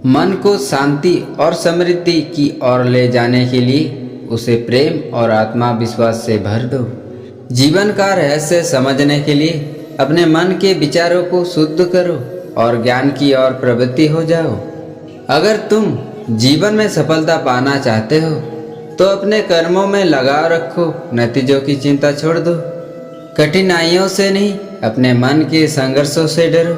मन को शांति और समृद्धि की ओर ले जाने के लिए उसे प्रेम और आत्मविश्वास से भर दो। जीवन का रहस्य समझने के लिए अपने मन के विचारों को शुद्ध करो और ज्ञान की ओर प्रवृत्ति हो जाओ। अगर तुम जीवन में सफलता पाना चाहते हो तो अपने कर्मों में लगाव रखो, नतीजों की चिंता छोड़ दो। कठिनाइयों से नहीं, अपने मन के संघर्षों से डरो,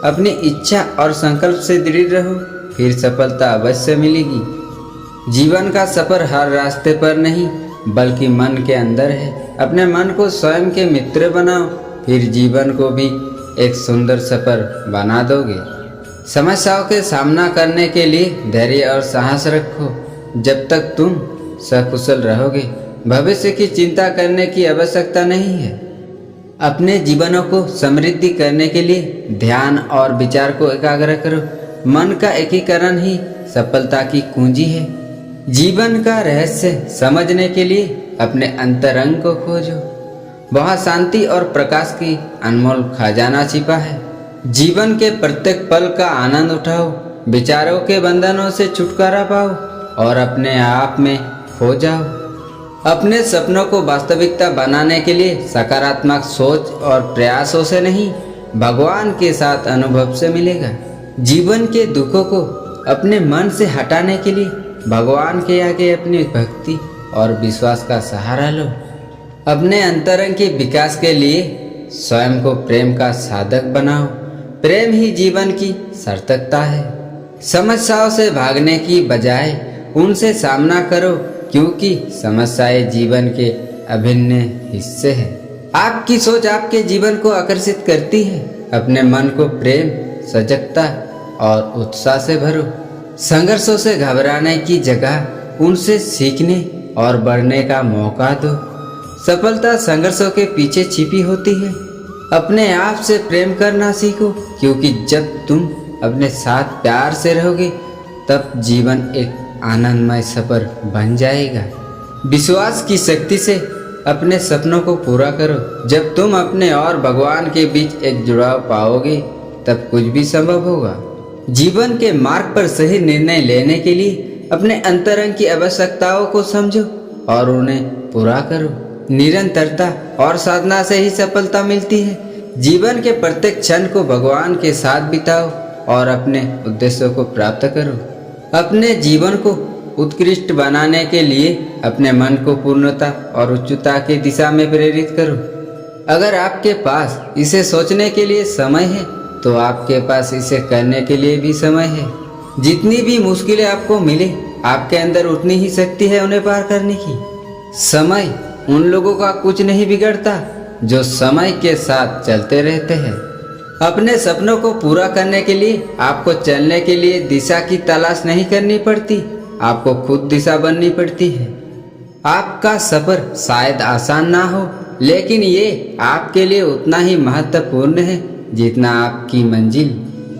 अपनी इच्छा और संकल्प से दृढ़ रहो, फिर सफलता अवश्य मिलेगी। जीवन का सफर हर रास्ते पर नहीं बल्कि मन के अंदर है। अपने मन को स्वयं के मित्र बनाओ, फिर जीवन को भी एक सुंदर सफर बना दोगे। समस्याओं के सामना करने के लिए धैर्य और साहस रखो। जब तक तुम सकुशल रहोगे, भविष्य की चिंता करने की आवश्यकता नहीं है। अपने जीवनों को समृद्धि करने के लिए ध्यान और विचार को एकाग्र करो। मन का एकीकरण ही सफलता की कुंजी है। जीवन का रहस्य समझने के लिए अपने अंतरंग को खोजो। वहाँ शांति और प्रकाश की अनमोल खजाना छिपा है। जीवन के प्रत्येक पल का आनंद उठाओ, विचारों के बंधनों से छुटकारा पाओ और अपने आप में खो जाओ। अपने सपनों को वास्तविकता बनाने के लिए सकारात्मक सोच और प्रयासों से नहीं, भगवान के साथ अनुभव से मिलेगा। जीवन के दुखों को अपने मन से हटाने के लिए भगवान के आगे अपनी भक्ति और विश्वास का सहारा लो। अपने अंतरंग के विकास के लिए स्वयं को प्रेम का साधक बनाओ। प्रेम ही जीवन की सार्थकता है। समस्याओं से भागने की बजाय उनसे सामना करो, क्योंकि समस्याएं जीवन के अभिन्न हिस्से हैं। आपकी सोच आपके जीवन को आकर्षित करती है। अपने मन को प्रेम, सजगता और उत्साह से भरो। संघर्षों से घबराने की जगह उनसे सीखने और बढ़ने का मौका दो। सफलता संघर्षों के पीछे छिपी होती है। अपने आप से प्रेम करना सीखो, क्योंकि जब तुम अपने साथ प्यार से रहोगे तब जीवन एक आनंदमय सफर बन जाएगा। विश्वास की शक्ति से अपने सपनों को पूरा करो। जब तुम अपने और भगवान के बीच एक जुड़ाव पाओगे तब कुछ भी संभव होगा। जीवन के मार्ग पर सही निर्णय लेने के लिए अपने अंतरंग की आवश्यकताओं को समझो और उन्हें पूरा करो। निरंतरता और साधना से ही सफलता मिलती है। जीवन के प्रत्येक क्षण को भगवान के साथ बिताओ और अपने उद्देश्यों को प्राप्त करो। अपने जीवन को उत्कृष्ट बनाने के लिए अपने मन को पूर्णता और उच्चता की दिशा में प्रेरित करो। अगर आपके पास इसे सोचने के लिए समय है तो आपके पास इसे करने के लिए भी समय है। जितनी भी मुश्किलें आपको मिले, आपके अंदर उतनी ही शक्ति है उन्हें पार करने की। समय उन लोगों का कुछ नहीं बिगड़ता जो समय के साथ चलते रहते हैं। अपने सपनों को पूरा करने के लिए आपको चलने के लिए दिशा की तलाश नहीं करनी पड़ती, आपको खुद दिशा बननी पड़ती है। आपका सफर शायद आसान ना हो, लेकिन ये आपके लिए उतना ही महत्वपूर्ण है जितना आपकी मंजिल।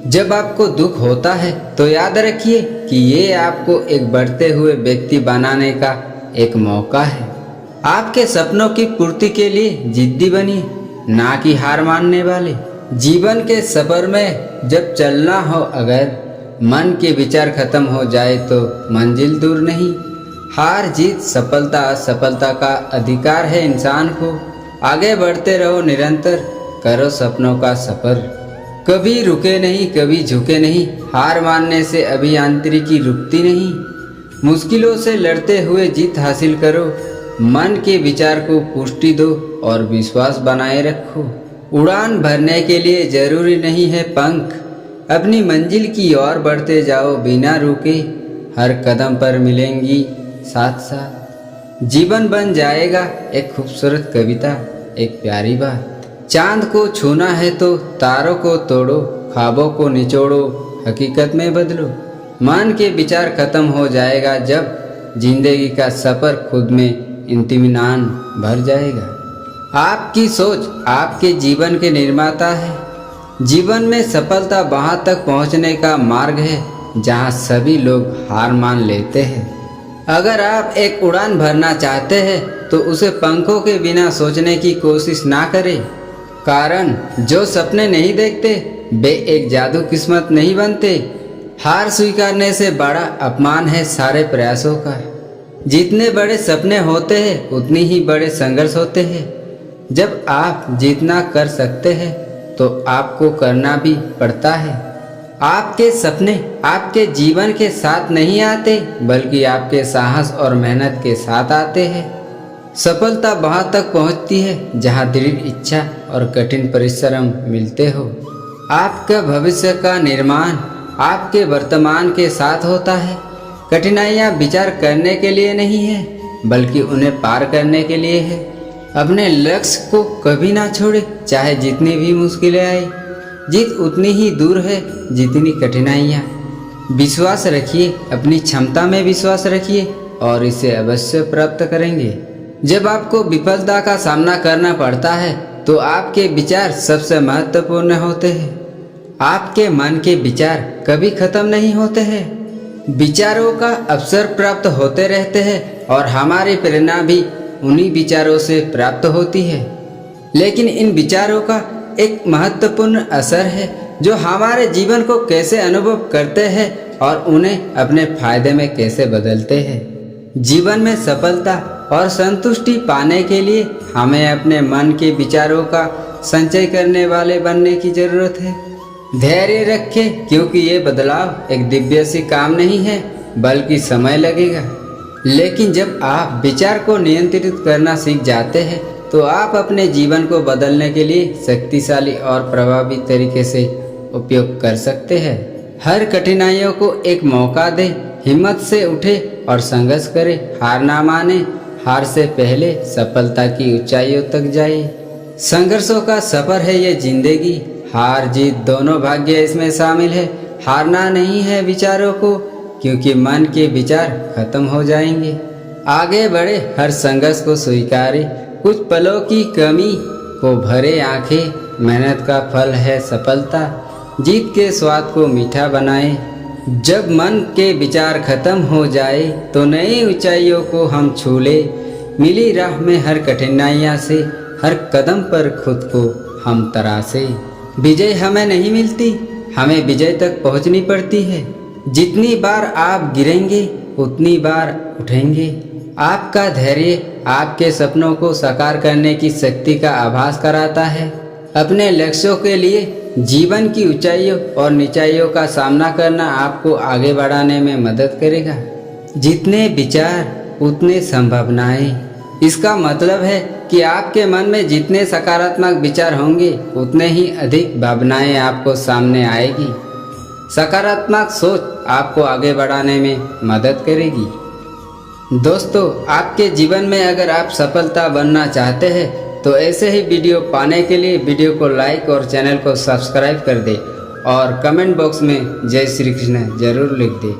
जब आपको दुख होता है तो याद रखिए कि ये आपको एक बढ़ते हुए व्यक्ति बनाने का एक मौका है। आपके सपनों की पूर्ति के लिए जिद्दी बनिए, ना कि हार मानने वाले। जीवन के सफर में जब चलना हो, अगर मन के विचार खत्म हो जाए तो मंजिल दूर नहीं। हार जीत, सफलता असफलता का अधिकार है इंसान को। आगे बढ़ते रहो, निरंतर करो सपनों का सफर। कभी रुके नहीं, कभी झुके नहीं। हार मानने से अभी आंतरिकी रुकती नहीं। मुश्किलों से लड़ते हुए जीत हासिल करो। मन के विचार को पुष्टि दो और विश्वास बनाए रखो। उड़ान भरने के लिए जरूरी नहीं है पंख। अपनी मंजिल की ओर बढ़ते जाओ बिना रुके। हर कदम पर मिलेंगी साथ साथ। जीवन बन जाएगा एक खूबसूरत कविता, एक प्यारी बात। चांद को छूना है तो तारों को तोड़ो, ख्वाबों को निचोड़ो, हकीकत में बदलो। मन के विचार खत्म हो जाएगा जब जिंदगी का सफर खुद में इत्मीनान भर जाएगा। आपकी सोच आपके जीवन के निर्माता है। जीवन में सफलता वहाँ तक पहुँचने का मार्ग है जहाँ सभी लोग हार मान लेते हैं। अगर आप एक उड़ान भरना चाहते हैं तो उसे पंखों के बिना सोचने की कोशिश ना करें, कारण जो सपने नहीं देखते वे एक जादू किस्मत नहीं बनते। हार स्वीकारने से बड़ा अपमान है सारे प्रयासों का। जितने बड़े सपने होते हैं उतनी ही बड़े संघर्ष होते हैं। जब आप जितना कर सकते हैं तो आपको करना भी पड़ता है। आपके सपने आपके जीवन के साथ नहीं आते, बल्कि आपके साहस और मेहनत के साथ आते हैं। सफलता वहाँ तक पहुँचती है जहाँ दृढ़ इच्छा और कठिन परिश्रम मिलते हो। आपका भविष्य का निर्माण आपके वर्तमान के साथ होता है। कठिनाइयाँ विचार करने के लिए नहीं है, बल्कि उन्हें पार करने के लिए है। अपने लक्ष्य को कभी ना छोड़े, चाहे जितनी भी मुश्किलें आए। जीत उतनी ही दूर है जितनी कठिनाइयाँ। विश्वास रखिए, अपनी क्षमता में विश्वास रखिए और इसे अवश्य प्राप्त करेंगे। जब आपको विफलता का सामना करना पड़ता है तो आपके विचार सबसे महत्वपूर्ण होते हैं। आपके मन के विचार कभी खत्म नहीं होते हैं। विचारों का अवसर प्राप्त होते रहते हैं और हमारी प्रेरणा भी उन्हीं विचारों से प्राप्त होती है। लेकिन इन विचारों का एक महत्वपूर्ण असर है जो हमारे जीवन को कैसे अनुभव करते हैं और उन्हें अपने फायदे में कैसे बदलते हैं। जीवन में सफलता और संतुष्टि पाने के लिए हमें अपने मन के विचारों का संचय करने वाले बनने की जरूरत है। धैर्य रखें, क्योंकि ये बदलाव एक दिव्य सी काम नहीं है, बल्कि समय लगेगा। लेकिन जब आप विचार को नियंत्रित करना सीख जाते हैं तो आप अपने जीवन को बदलने के लिए शक्तिशाली और प्रभावी तरीके से उपयोग कर सकते हैं। हर कठिनाइयों को एक मौका दें, हिम्मत से उठे और संघर्ष करें। हार ना माने, हार से पहले सफलता की ऊंचाइयों तक जाए। संघर्षों का सफर है ये जिंदगी, हार जीत दोनों भाग्य इसमें शामिल है। हारना नहीं है विचारों को, क्योंकि मन के विचार खत्म हो जाएंगे। आगे बढ़े, हर संघर्ष को स्वीकारे, कुछ पलों की कमी को भरे आंखें। मेहनत का फल है सफलता, जीत के स्वाद को मीठा बनाए। जब मन के विचार खत्म हो जाए तो नई ऊंचाइयों को हम छू ले। मिली राह में हर कठिनाइयाँ से, हर कदम पर खुद को हम तरासे। विजय हमें नहीं मिलती, हमें विजय तक पहुँचनी पड़ती है। जितनी बार आप गिरेंगे उतनी बार उठेंगे। आपका धैर्य आपके सपनों को साकार करने की शक्ति का आभास कराता है। अपने लक्ष्यों के लिए जीवन की ऊंचाइयों और नीचाइयों का सामना करना आपको आगे बढ़ाने में मदद करेगा। जितने विचार उतने संभावनाएं। इसका मतलब है कि आपके मन में जितने सकारात्मक विचार होंगे उतने ही अधिक भावनाएं आपको सामने आएगी। सकारात्मक सोच आपको आगे बढ़ाने में मदद करेगी। दोस्तों, आपके जीवन में अगर आप सफलता बनना चाहते हैं तो ऐसे ही वीडियो पाने के लिए वीडियो को लाइक और चैनल को सब्सक्राइब कर दें और कमेंट बॉक्स में जय श्री कृष्ण जरूर लिख दें।